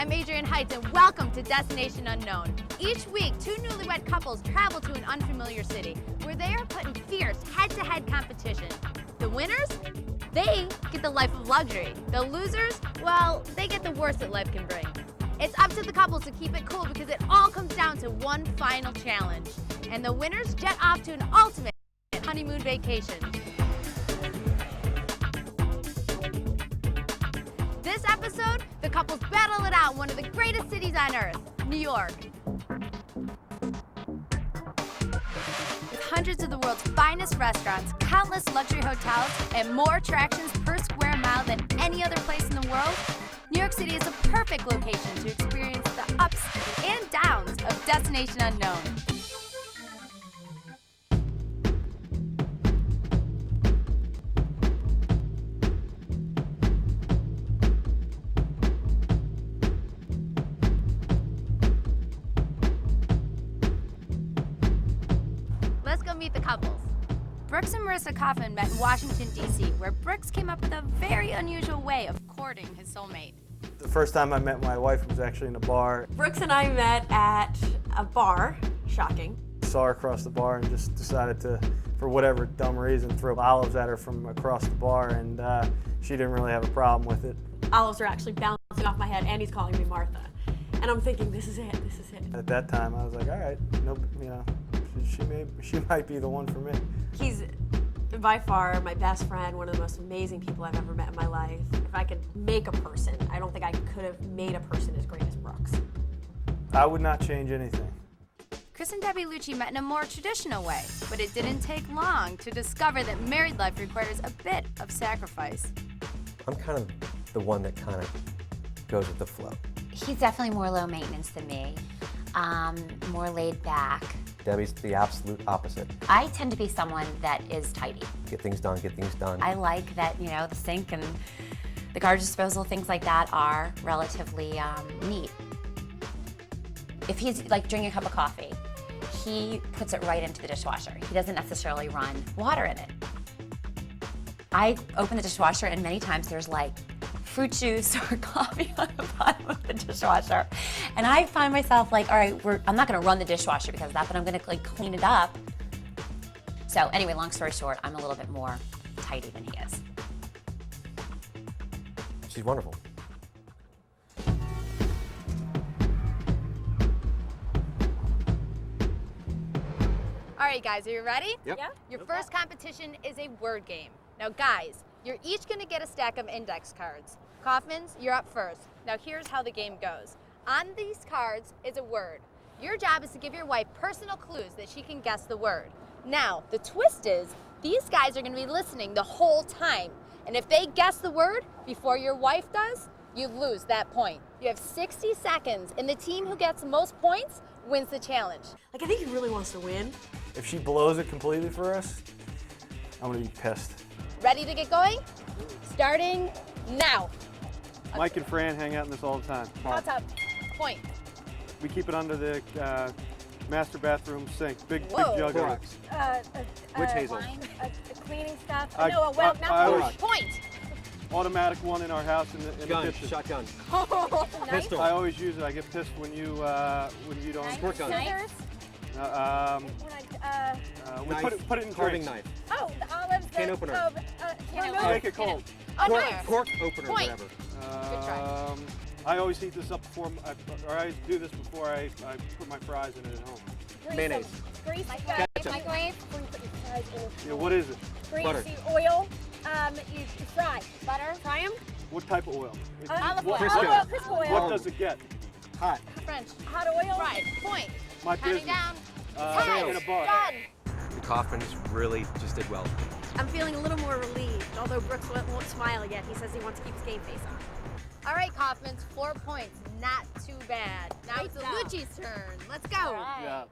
I'm Adrienne Heights, and welcome to Destination Unknown. Each week, two newlywed couples travel to an unfamiliar city where they are put in fierce head-to-head competition. The winners? They get the life of luxury. The losers? Well, they get the worst that life can bring. It's up to the couples to keep it cool because it all comes down to one final challenge. And the winners jet off to an ultimate honeymoon vacation. This episode, the couples battle it out in one of the greatest cities on earth, New York. With hundreds of the world's finest restaurants, countless luxury hotels, and more attractions per square mile than any other place in the world, New York City is a perfect location to experience the ups and downs of Destination Unknown. Let's go meet the couples. Brooks and Marissa Kaufman met in Washington, D.C., where Brooks came up with a very unusual way of courting his soulmate. The first time I met my wife was actually in a bar. Brooks and I met at a bar. Shocking. Saw her across the bar and just decided to, for whatever dumb reason, throw olives at her from across the bar, and she didn't really have a problem with it. Olives are actually bouncing off my head, and he's calling me Martha. And I'm thinking, this is it, this is it. At that time, I was like, all right, nope, she might be the one for me. He's by far my best friend, one of the most amazing people I've ever met in my life. If I could make a person, I don't think I could have made a person as great as Brooks. I would not change anything. Chris and Debbie Lucci met in a more traditional way, but it didn't take long to discover that married life requires a bit of sacrifice. I'm kind of the one that kind of goes with the flow. He's definitely more low maintenance than me, more laid back. Debbie's the absolute opposite. I tend to be someone that is tidy. Get things done, get things done. I like that, the sink and the garbage disposal, things like that are relatively neat. If he's like drinking a cup of coffee, he puts it right into the dishwasher. He doesn't necessarily run water in it. I open the dishwasher and many times there's like fruit juice or coffee on the bottom of the dishwasher. And I find myself like, all right, I'm not gonna run the dishwasher because of that, but I'm gonna like clean it up. So anyway, long story short, I'm a little bit more tidy than he is. She's wonderful. All right, guys, are you ready? Yep. Yeah? Your first competition is a word game. Now, guys, you're each gonna get a stack of index cards. Kaufmans, you're up first. Now, here's how the game goes. On these cards is a word. Your job is to give your wife personal clues that she can guess the word. Now, the twist is, these guys are gonna be listening the whole time. And if they guess the word before your wife does, you lose that point. You have 60 seconds, and the team who gets the most points wins the challenge. Like, I think he really wants to win. If she blows it completely for us, I'm gonna be pissed. Ready to get going? Starting now. Mike and Fran hang out in this all the time. Hot tub. Point. We keep it under the master bathroom sink. Big Whoa. jug of it. Clorox. Witch hazel. Cleaning stuff. I- No, well, I- not I point. always- Point. Automatic one in our house in the Gun, kitchen. shotgun. Nice. Pistol. I always use it. I get pissed when you don't. Squirt gun. Scissors. We Knife. put it in Carving drinks. knife. Oh, the olives. Can opener. To make it cold. Oh, Cork, nice. cork opener, Point. whatever. Good try. I always heat this up before, or I do this before I put my fries in it at home. Mayonnaise. Grease, Ketchup. microwave, before you put your fries in. Yeah, what is it? Grease, Butter. oil, you fry. Butter. Fry him? What type of oil? Olive oil. What, Crisco. Olive oil, Crisco oil. what does it get? Hot. French. Hot oil. Fried. Point. My Counting business. down. In a bar. Done. The Kaufmans really just did well. I'm feeling a little more relieved, although Brooks won't smile yet. He says he wants to keep his game face on. All right, Kaufmans, 4 points. Not too bad. Now Great it's the job. Lucci's turn. Let's go. Yeah.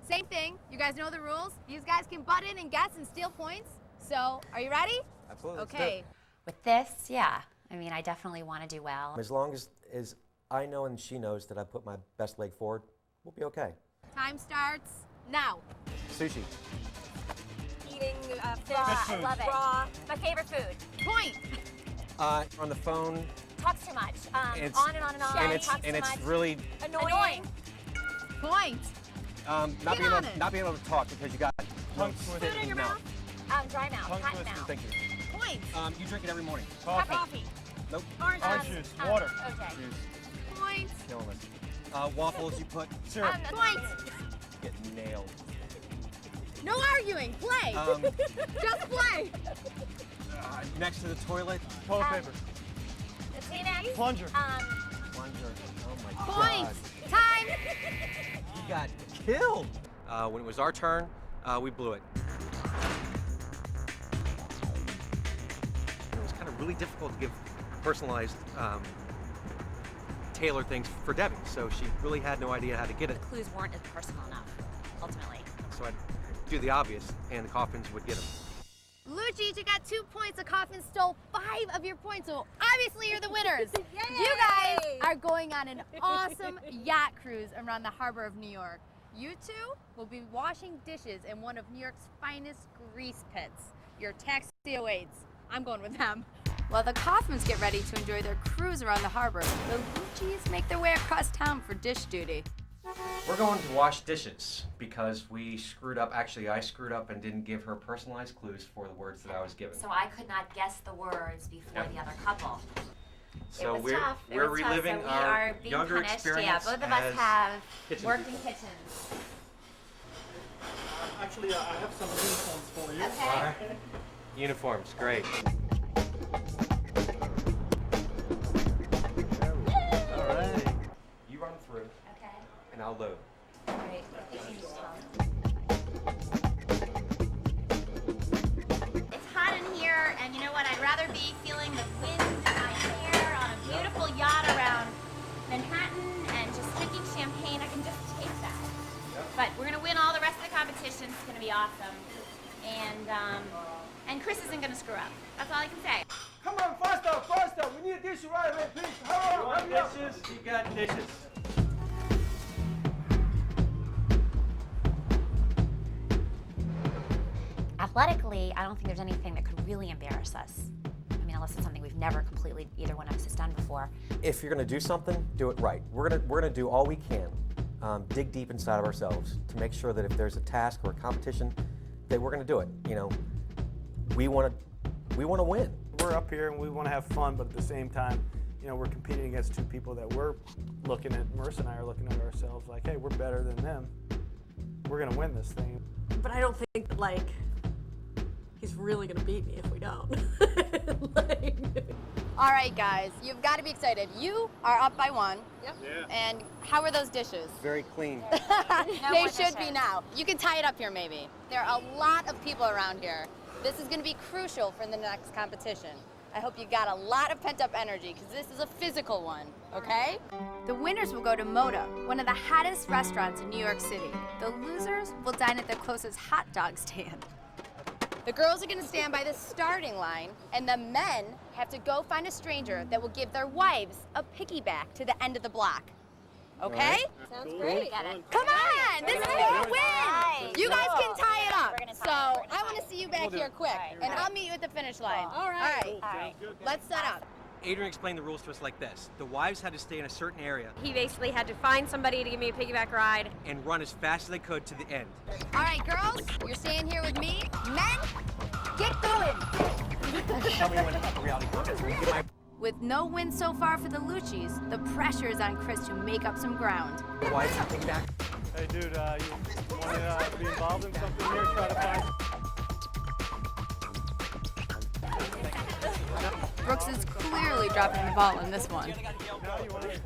Same thing. You guys know the rules. These guys can butt in and guess and steal points. So, are you ready? Absolutely. let's do Okay. it. With this, yeah, I mean, I definitely want to do well. As long as I know and she knows that I put my best leg forward, we'll be okay. Time starts now. Sushi. Eating fish. Fish I food. love it. Raw. My favorite food. Point. On the phone, Talks too much. It's- On and on and on. And it's talks too it's much. really Annoying. Point. not Get being on able it. not being able to talk because you got tongue Food in your mouth. Dry mouth. Hot mouth. Thank you. Point. You drink it every morning. Coffee. Nope. Orange juice. Water. Okay. Point. Killing us. Waffles you put syrup. Point. Get nailed. No arguing. Play. Just play. Next to the toilet. Toilet paper. The Kleenex. Plunger. Plunger. Oh my Point. God. Time. You got killed. When it was our turn, we blew it. It was kind of really difficult to give personalized, tailored things for Debbie, so she really had no idea how to get it. Clues weren't as personal enough, ultimately. So I'd do the obvious, and the Coffins would get them. Lucci, you got 2 points. The Coffin stole 5 of your points, so obviously you're the winners. You guys are going on an awesome yacht cruise around the harbor of New York. You two will be washing dishes in one of New York's finest grease pits. Your taxi awaits. I'm going with them. While the Kaufmans get ready to enjoy their cruise around the harbor, the Luccis make their way across town for dish duty. We're going to wash dishes because we screwed up. Actually, I screwed up and didn't give her personalized clues for the words that I was given. So I could not guess the words before the other couple. So it was tough. we're It was tough. reliving So we our are being younger punished. experience. Yeah, both of us as have kitchen worked people. in kitchens. Actually, I have some uniforms for you. Okay. Uniforms, great. All right. You run through, Okay. and I'll load. Great. It's hot in here, and you know what? I'd rather be feeling the wind in my hair on a beautiful yacht around Manhattan and just drinking champagne. I can just taste that. But we're gonna win all the rest of the competition. It's gonna be awesome. And Chris isn't gonna screw up. That's all I can say. Come on, faster, faster. We need a dish right away, please. Hurry up. Dishes, you got dishes. Athletically, I don't think there's anything that could really embarrass us. I mean, unless it's something we've never completely, either one of us has done before. If you're going to do something, do it right. We're gonna do all we can, dig deep inside of ourselves to make sure that if there's a task or a competition, that we're going to do it. You know, we want to win. We're up here and we want to have fun, but at the same time, you know, we're competing against 2 people that we're looking at. Marissa and I are looking at ourselves like, hey, we're better than them. We're going to win this thing. But I don't think that, like, he's really gonna beat me if we don't. Like, All right, guys, you've got to be excited. You are up by 1. Yeah. And how are those dishes? Very clean. They should be now. You can tie it up here maybe. There are a lot of people around here. This is going to be crucial for the next competition. I hope you got a lot of pent-up energy because this is a physical one, okay? The winners will go to Moda, one of the hottest restaurants in New York City. The losers will dine at the closest hot dog stand. The girls are going to stand by the starting line, and the men have to go find a stranger that will give their wives a piggyback to the end of the block. Okay? Sounds great. Get it. Come on! This is for a win! Right. You guys can tie it up. We're gonna So tie it. We're gonna I want to see you back here quick, and I'll meet you at the finish line. All right. All right. Let's set up. Adrian explained the rules to us like this. The wives had to stay in a certain area he basically had to find somebody to give me a piggyback ride. and run as fast as they could to the end. All right, girls, you're staying here with me. Men, get going. Tell me when the reality contest. When you get my With no win so far for the Luccis, the pressure is on Chris to make up some ground. wives to take back. Hey, dude, you want to be involved in something here? Try to find. Brooks is clearly dropping the ball in this one. No, you want to.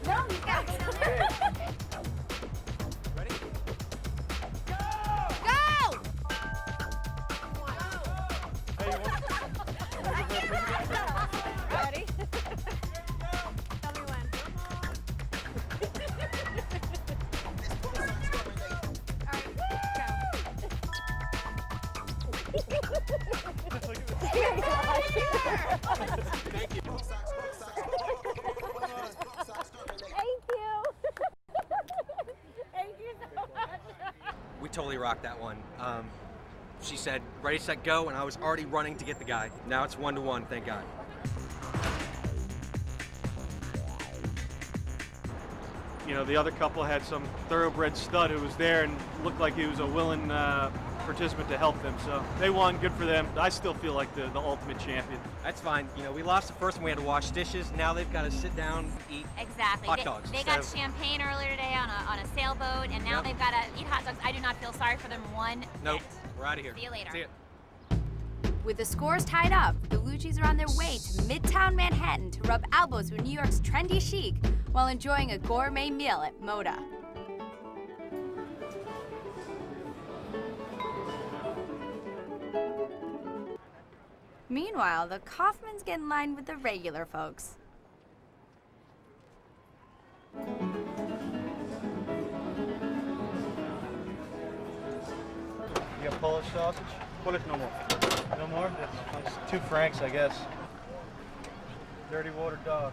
No, you got it. Ready? Go! Hey, you want? Ready? Tell me when. All right, We totally rocked that one. she said, ready, set, go, and I was already running to get the guy. Now it's 1-to-1, thank God. You know, the other couple had some thoroughbred stud who was there and looked like he was a willing participant to help them. So they won, good for them. I still feel like the ultimate champion. That's fine. You know, we lost the first one, we had to wash dishes. Now they've got to sit down, eat Exactly. hot dogs. They instead got of- champagne earlier today on a sailboat, and now Yep. they've got to eat hot dogs. I do not feel sorry for them one Nope, bit. we're out of here. See you later. See ya. With the scores tied up, the Lucci's are on their way to Midtown Manhattan to rub elbows with New York's trendy chic while enjoying a gourmet meal at Moda. Meanwhile, the Kaufmans get in line with the regular folks. You got Polish sausage? Polish no more. No more? That's 2 francs, I guess. Dirty water dog.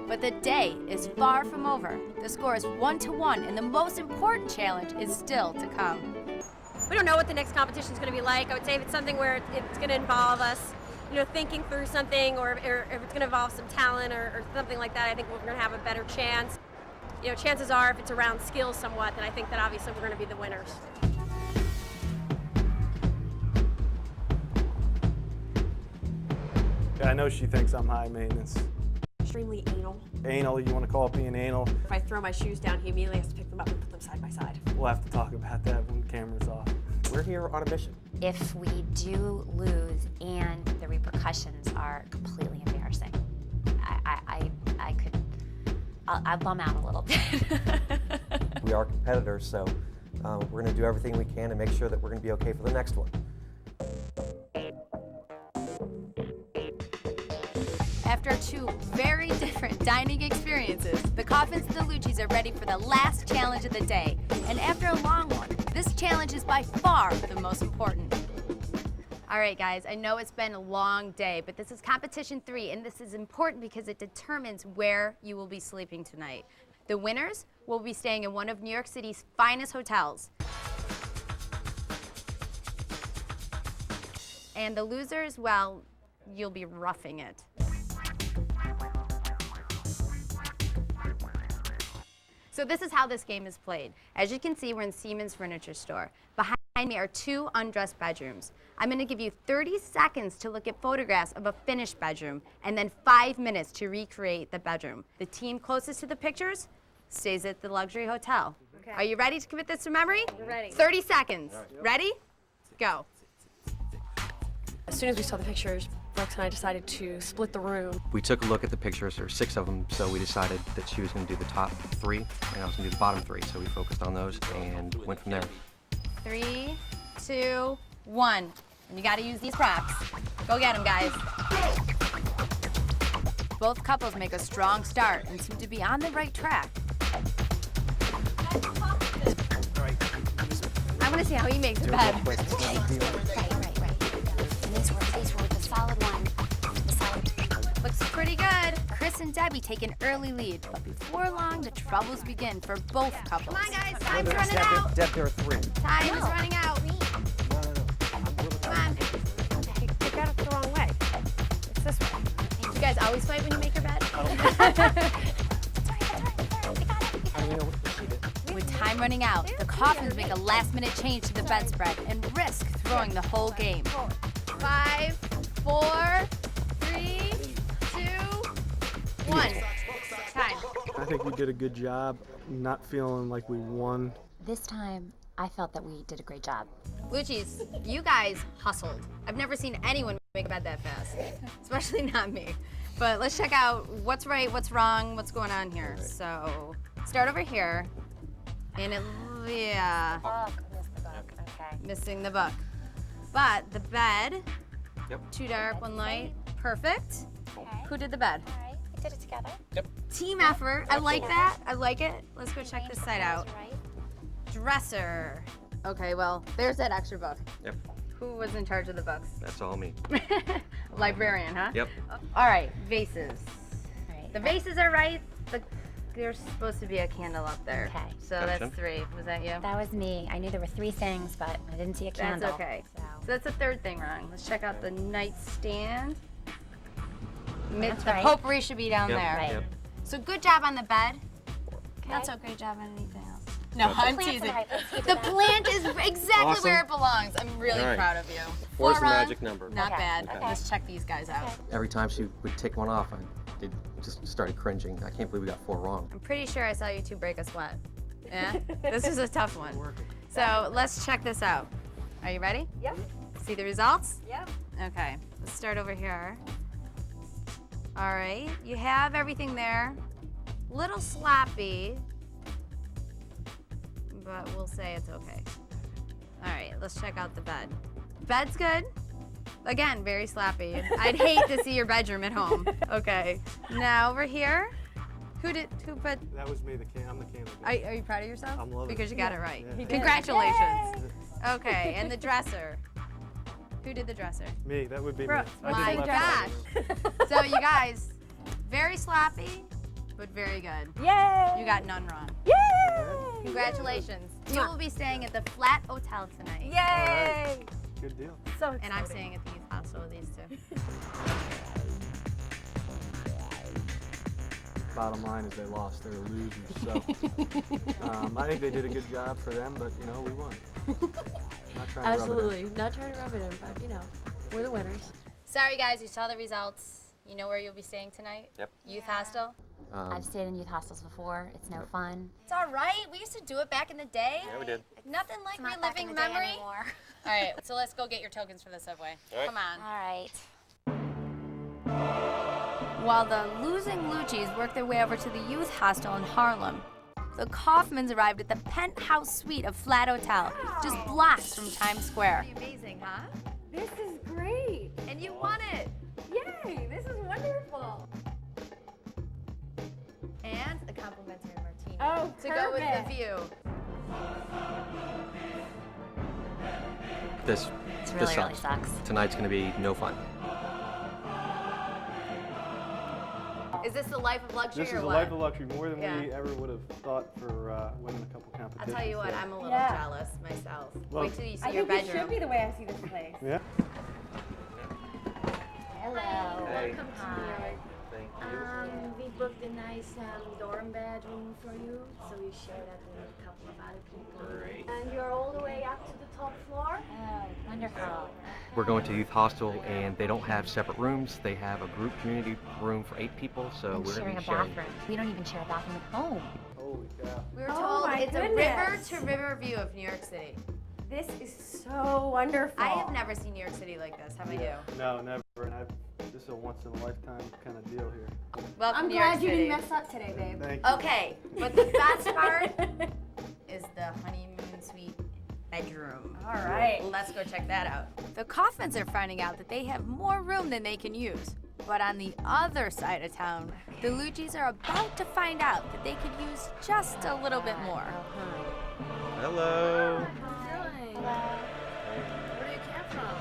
But the day is far from over. The score is 1-1, and the most important challenge is still to come. We don't know what the next competition is going to be like. I would say if it's something where it's going to involve us, thinking through something, or if it's going to involve some talent or something like that, I think we're going to have a better chance. Chances are if it's around skills somewhat, then I think that obviously we're going to be the winners. Yeah, I know she thinks I'm high maintenance. Extremely anal. Anal, you want to call it being anal? If I throw my shoes down, he immediately has to pick them up and put them side by side. We'll have to talk about that when the camera's off. We're here on a mission. If we do lose and the repercussions are completely embarrassing, I'll bum out a little bit. We are competitors, so we're going to do everything we can to make sure that we're going to be okay for the next one. After 2 very different dining experiences, the Kaufmans and the Lucci's are ready for the last challenge of the day. And after a long one, this challenge is by far the most important. All right, guys, I know it's been a long day, but this is competition 3, and this is important because it determines where you will be sleeping tonight. The winners will be staying in one of New York City's finest hotels. And the losers, well, you'll be roughing it. So this is how this game is played. As you can see, we're in Siemens Furniture Store. Behind me are 2 undressed bedrooms. I'm going to give you 30 seconds to look at photographs of a finished bedroom, and then 5 minutes to recreate the bedroom. The team closest to the pictures stays at the luxury hotel. Okay. Are you ready to commit this to memory? We're ready. 30 seconds. Ready? Go. As soon as we saw the pictures, Brooks and I decided to split the room. We took a look at the pictures, there were 6 of them, so we decided that she was going to do the top 3, and I was going to do the bottom 3, so we focused on those and went from there. 3, 2, 1. And you got to use these props. Go get them, guys. Both couples make a strong start and seem to be on the right track. I want to see how he makes the bed. Right. And these were the solid one. The solid. Looks pretty good. Chris and Debbie take an early lead, but before long, the troubles begin for both couples. Come on, guys. Time's running out. Deb, there are 3. Time is running out. Come on. You got it the wrong way. It's this way. You guys always fight when you make your bed? With time running out, the Kaufmans make a last-minute change to the bedspread and risk throwing the whole game. 5, 4, 3, 2, 1. Time. I think we did a good job. Not feeling like we won. This time, I felt that we did a great job. Lucci's, you guys hustled. I've never seen anyone make a bed that fast, especially not me. But let's check out what's right, what's wrong, what's going on here. So, start over here. And yeah. Oh, missed the book. Okay. Missing the book. But the bed, Yep. 2 dark, 1 light, perfect. Okay. Who did the bed? All right. We did it together. Team effort. I like that. I like it. Let's go check this side out. Right. Dresser. Okay, well, there's that extra book. Yep, Who was in charge of the books? that's all me. Librarian, huh? Yep. All right, vases. All right. The vases are right. The there's supposed to be a candle up there. Okay. So Gotcha. that's 3. Was that you? That was me. I knew there were 3 things, but I didn't see a candle. That's okay. So. So that's the 3rd thing wrong. Let's check out the nightstand. That's The right. potpourri should be down Yep, there. Right. yep. So good job on the bed. Okay. Not so great job on anything else. No, I'm Plant's in teasing. the right place. He did The that. plant is exactly Awesome. where it belongs. I'm really All right. proud of you. 4's the Four, magic number. Not Okay, bad. okay. Let's check these guys out. Every time she would tick one off, I just started cringing. I can't believe we got 4 wrong. I'm pretty sure I saw you 2 break a sweat. Yeah? This is a tough one. So let's check this out. Are you ready? Yep. See the results? Yep. Okay, let's start over here. All right, you have everything there. Little sloppy, but we'll say it's okay. All right, let's check out the bed. Bed's good. Again, very sloppy. I'd hate to see your bedroom at home. Okay, now over here, who put, That was me. I'm the candle guy. are you proud of yourself? I'm loving Because it. you got it right. Yeah. Congratulations. Okay, and the dresser. Who did the dresser? Me. That would be Bro, me. I my did the left side of gosh. So you guys, very sloppy, but very good. Yay! You got none wrong. Yay! Congratulations. You will be staying at the Flat Hotel tonight. Yay! it. Good deal. So exciting. And I'm staying at the youth hostel with these 2. Bottom line is they lost. They're losers. So I think they did a good job for them, but you know we won. Not trying to rub it in. Absolutely. Not trying to rub it in, but you know, we're the winners. Sorry guys, you saw the results. You know where you'll be staying tonight? Yep. Youth hostel. I've stayed in youth hostels before. It's no fun. It's all right. We used to do it back in the day. Yeah, we did. Nothing like It's not back in reliving the day memory. anymore. All right, so let's go get your tokens for the subway. right. Come on. All right. While the losing Lucci's worked their way over to the youth hostel in Harlem, the Kaufmans arrived at the penthouse suite of Flat Hotel, just blocks from Times Square. Amazing, huh? This is great. And you won it. Yay! This is wonderful. And a complimentary martini Oh, to go with the perfect. view. This It's this really sucks. Tonight's going to be no fun. Is this the life of luxury This or is a what? life of luxury, more than Yeah. we ever would have thought for winning a couple I'll competitions. tell you what, so- I'm a little Yeah. jealous myself. Well, Wait till you see I your think it bedroom. should be the way I see this place. Yeah. Hello. Hey. Welcome to New York. We booked a nice dorm bedroom for you, so you share that with a couple of other people. Great. And you're all the way up to the top floor. Oh, wonderful. We're going to youth hostel, and they don't have separate rooms. They have a group community room for 8 people, so And we're going sharing to a be sharing. bathroom. We don't even share a bathroom at home. Holy cow. We were Oh told my it's a goodness. river-to-river view of New York City. This is so wonderful. I have never seen New York City like this. How about you? No, never. And this is a once in a lifetime kind of deal here. Welcome I'm to New York glad you City. didn't mess up today, babe. Thank you. Okay, but the best part is the honeymoon suite bedroom. All right. Let's go check that out. The Kaufmans are finding out that they have more room than they can use. But on the other side of town, the Lucci's are about to find out that they could use just a little bit more. Hello. Where do you come from?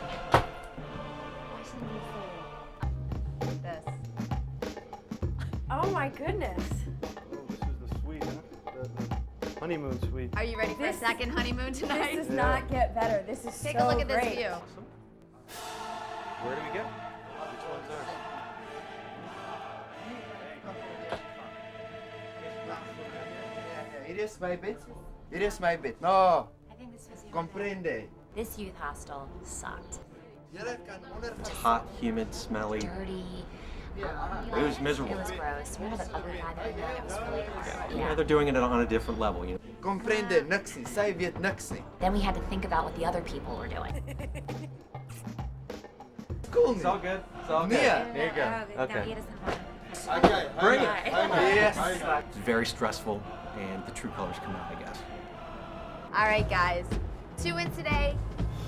This. Oh my goodness. Oh, this is the suite, huh? The honeymoon suite. Are you ready for This- a second honeymoon tonight? This does not get better. This is Take so a look at this great. view. Where do we go? Which one's ours? It is my bed. It is my bed. No, I think this was comprende. This youth hostel sucked. Hot, humid, smelly. Dirty. It was miserable. It was gross. Remember the other guy that we met? It was really gross. Yeah, they're doing it on a different level. You know. Comprende. Naksi. Sai viet naksi. Then we had to think about what the other people were doing. Cool. It's all good. It's all good. Mia. There you go. Okay. Bring it. Yes. It's very stressful, and the true colors come out, I guess. All right, guys. 2 wins today.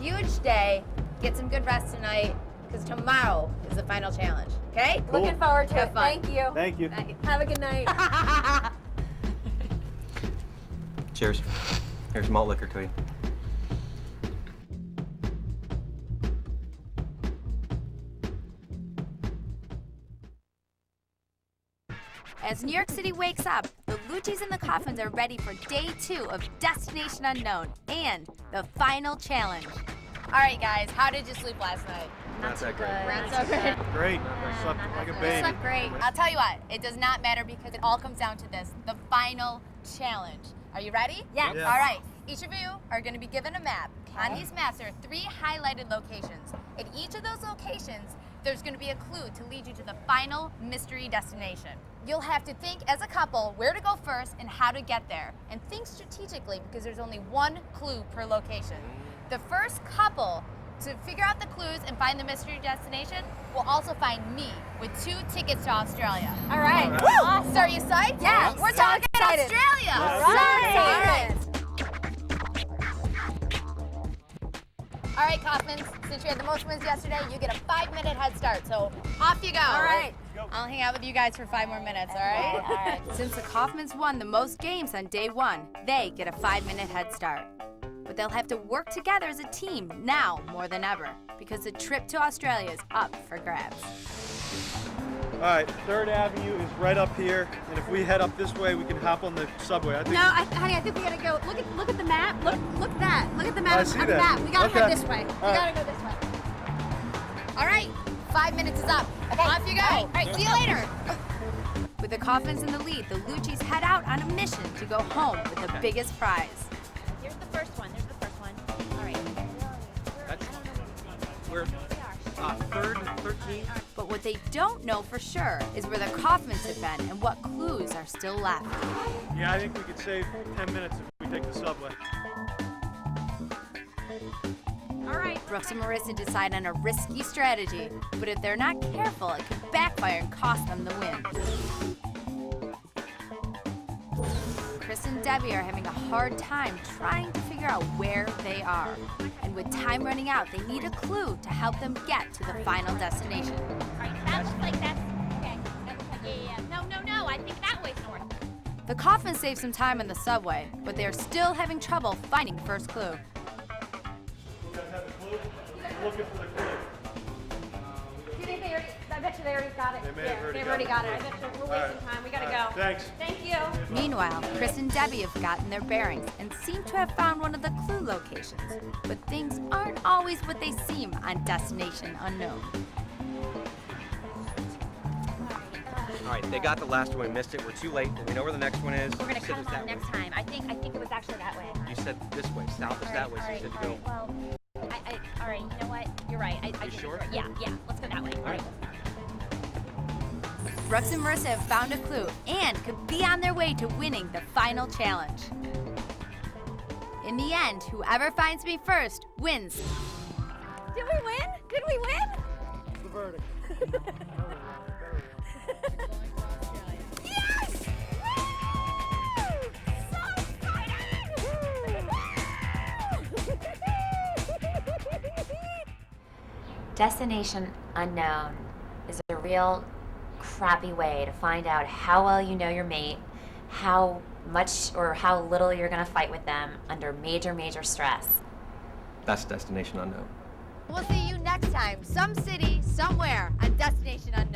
Huge day. Get some good rest tonight, because tomorrow is the final challenge. Okay? Cool. Looking forward to Have it. fun. Thank you. Thank you. Have a good night. Cheers. Here's malt liquor to you. As New York City wakes up, the Lucci's and the Coffins are ready for day 2 of Destination Unknown and the final challenge. All right, guys, how did you sleep last night? Not that great. Not so good. Great. Slept like a You baby. slept great. I'll tell you what, it does not matter because it all comes down to this, the final challenge. Are you ready? Yes. All right. Each of you are going to be given a map. On these maps, there are 3 highlighted locations. At each of those locations, there's going to be a clue to lead you to the final mystery destination. You'll have to think as a couple where to go first and how to get there. And think strategically because there's only 1 clue per location. The first couple to figure out the clues and find the mystery destination will also find me with 2 tickets to Australia. All right. Woo! So are you psyched? Yes. We're talking excited. Australia. All So right. excited. All right, Kaufmans, since you had the most wins yesterday, you get a 5-minute head start. So off you go. All right. I'll hang out with you guys for 5 more minutes, all right? All right. Since the Kaufmans won the most games on day 1, they get a 5-minute head start. But they'll have to work together as a team now more than ever because the trip to Australia is up for grabs. All right, 3rd Avenue is right up here, and if we head up this way, we can hop on the subway. I think. Honey, I think we gotta go. Look at the map. Look at that. Look at the map. I see on the that. map. We gotta Okay. head this way. All We right. gotta go this way. All right, 5 minutes is up. Okay. Off you go. All right, see you later. With the Coffins in the lead, the Luccis head out on a mission to go home with the biggest prize. Here's the first one. There's the first one. All right. We're 3rd and 13. But what they don't know for sure is where the Kaufmans have been and what clues are still left. Yeah, I think we could save 10 minutes if we take the subway. All right. Brooks and Marissa decide on a risky strategy, but if they're not careful, it could backfire and cost them the win. Chris and Debbie are having a hard time trying to figure out where they are. And with time running out, they need a clue to help them get to the final destination. All right. That looks like that's okay. That looks like yeah. No. I think that way's north. The Coffins save some time on the subway, but they are still having trouble finding the first clue. You guys have a clue? I'm looking for the clue. Do you think they already? I bet you they already got it. They may have already they've got already it. got it. I bet you we're wasting time. We gotta go. Thanks. Thank you. Meanwhile, Chris and Debbie have gotten their bearings and seem to have found one of the clue locations. But things aren't always what they seem on Destination Unknown. All right, they got the last one. We missed it. We're too late. We know where the next one is. We're gonna You said cut it's them that on next way. time. I think it was actually that way. You said this way. South is that way, so you said to go. Well, all right. You know what? You're right. I You just- sure? Yeah. Let's go that way. All right. Brooks and Marissa have found a clue and could be on their way to winning the final challenge. In the end, whoever finds me first wins. Did we win? Did we win? The verdict. Yes! So excited! Destination Unknown is a real crappy way to find out how well you know your mate, how much or how little you're going to fight with them under major stress. That's Destination Unknown. We'll see you next time, some city, somewhere on Destination Unknown.